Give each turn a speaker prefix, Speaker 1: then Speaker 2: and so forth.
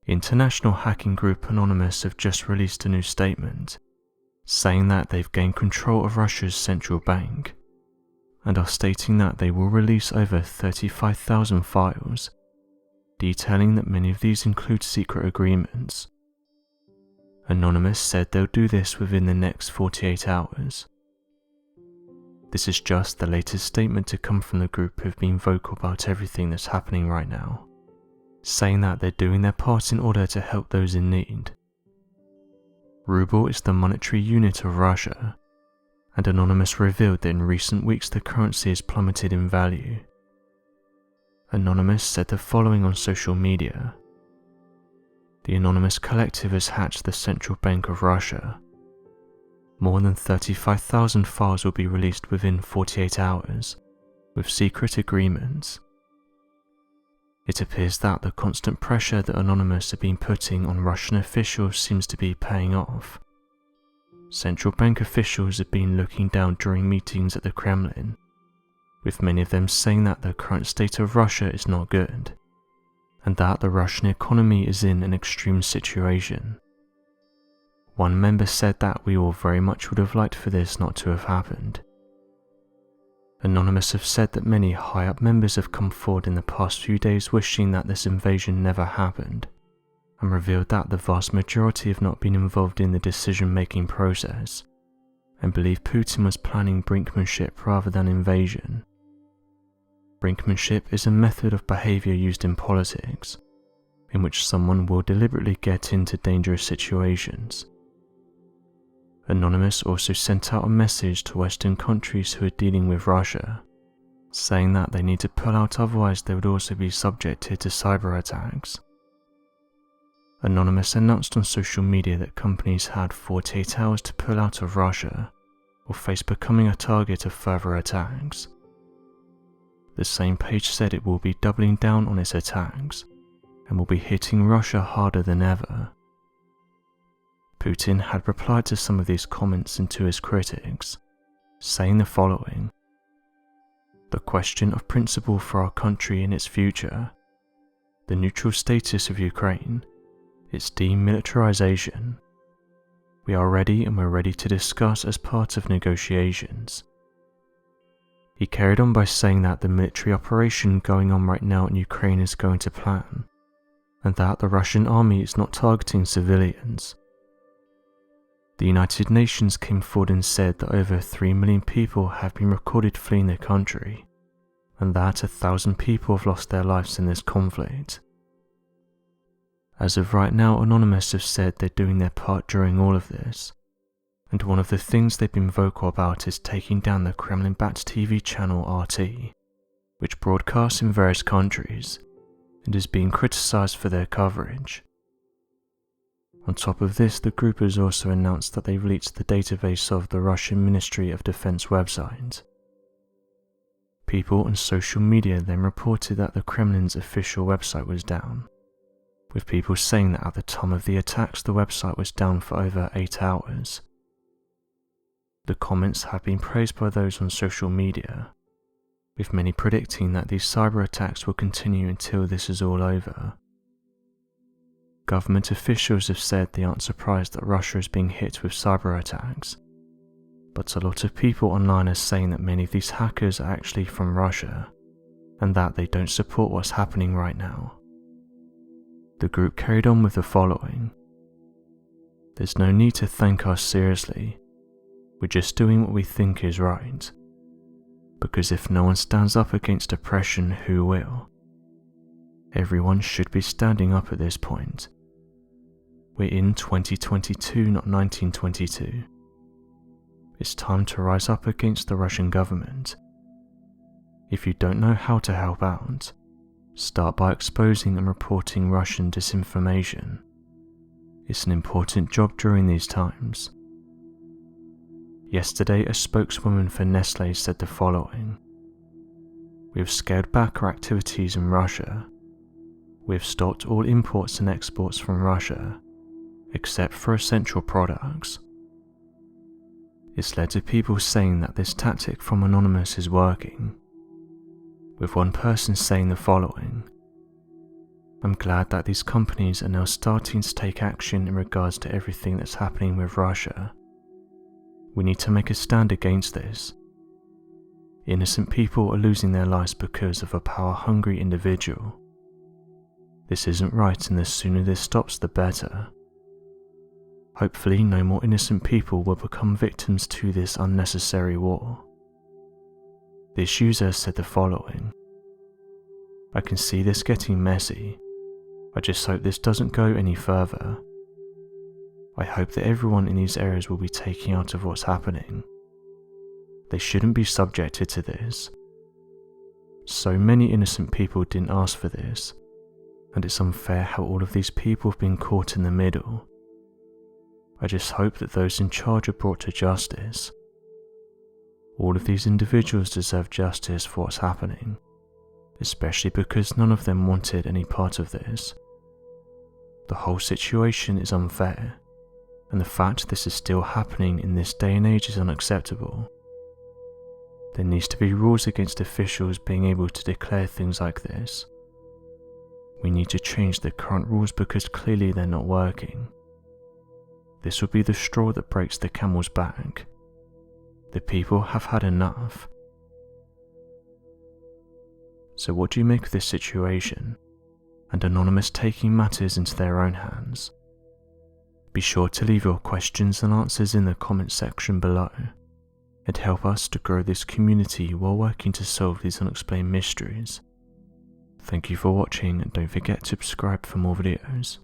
Speaker 1: International hacking group Anonymous have just released a new statement saying that they've gained control of Russia's central bank and are stating that they will release over 35,000 files, detailing that many of these include secret agreements. Anonymous said they'll do this within the next 48 hours. This is just the latest statement to come from the group who've been vocal about everything that's happening right now, saying that they're doing their part in order to help those in need. Ruble is the monetary unit of Russia, and Anonymous revealed that in recent weeks the currency has plummeted in value. Anonymous said the following on social media. The Anonymous Collective has hatched the Central Bank of Russia. More than 35,000 files will be released within 48 hours, with secret agreements. It appears that the constant pressure that Anonymous have been putting on Russian officials seems to be paying off. Central bank officials have been looking down during meetings at the Kremlin, with many of them saying that the current state of Russia is not good, and that the Russian economy is in an extreme situation. One member said that we all very much would have liked for this not to have happened. Anonymous have said that many high-up members have come forward in the past few days wishing that this invasion never happened, and revealed that the vast majority have not been involved in the decision-making process, and believe Putin was planning brinkmanship rather than invasion. Brinkmanship is a method of behavior used in politics, in which someone will deliberately get into dangerous situations. Anonymous also sent out a message to Western countries who are dealing with Russia, saying that they need to pull out, otherwise they would also be subjected to cyber attacks. Anonymous announced on social media that companies had 48 hours to pull out of Russia or face becoming a target of further attacks. The same page said it will be doubling down on its attacks and will be hitting Russia harder than ever. Putin had replied to some of these comments and to his critics, saying the following: "The question of principle for our country and its future, the neutral status of Ukraine, its demilitarization. We are ready and we're ready to discuss as part of negotiations." He carried on by saying that the military operation going on right now in Ukraine is going to plan, and that the Russian army is not targeting civilians. The United Nations came forward and said that over 3 million people have been recorded fleeing the country, and that 1,000 people have lost their lives in this conflict. As of right now, Anonymous have said they're doing their part during all of this, and one of the things they've been vocal about is taking down the Kremlin-backed TV channel RT, which broadcasts in various countries, and is being criticized for their coverage. On top of this, the group has also announced that they've leaked the database of the Russian Ministry of Defense website. People on social media then reported that the Kremlin's official website was down, with people saying that at the time of the attacks the website was down for over 8 hours. The comments have been praised by those on social media, with many predicting that these cyber attacks will continue until this is all over. Government officials have said they aren't surprised that Russia is being hit with cyber attacks, but a lot of people online are saying that many of these hackers are actually from Russia, and that they don't support what's happening right now. The group carried on with the following: "There's no need to thank us seriously, we're just doing what we think is right, because if no one stands up against oppression, who will? Everyone should be standing up at this point. We're in 2022, not 1922. It's time to rise up against the Russian government. If you don't know how to help out, start by exposing and reporting Russian disinformation. It's an important job during these times." Yesterday, a spokeswoman for Nestlé said the following: "We've scaled back our activities in Russia. We've stopped all imports and exports from Russia, except for essential products." It's led to people saying that this tactic from Anonymous is working, with one person saying the following: I'm glad that these companies are now starting to take action in regards to everything that's happening with Russia. We need to make a stand against this. Innocent people are losing their lives because of a power-hungry individual. This isn't right, and the sooner this stops, the better. Hopefully, no more innocent people will become victims to this unnecessary war. This user said the following: "I can see this getting messy. I just hope this doesn't go any further. I hope that everyone in these areas will be taken out of what's happening. They shouldn't be subjected to this. So many innocent people didn't ask for this, and it's unfair how all of these people have been caught in the middle. I just hope that those in charge are brought to justice. All of these individuals deserve justice for what's happening, especially because none of them wanted any part of this. The whole situation is unfair, and the fact this is still happening in this day and age is unacceptable. There needs to be rules against officials being able to declare things like this. We need to change the current rules because clearly they're not working. This will be the straw that breaks the camel's back. The people have had enough." So what do you make of this situation, and Anonymous taking matters into their own hands? Be sure to leave your questions and answers in the comment section below, and help us to grow this community while working to solve these unexplained mysteries. Thank you for watching, and don't forget to subscribe for more videos.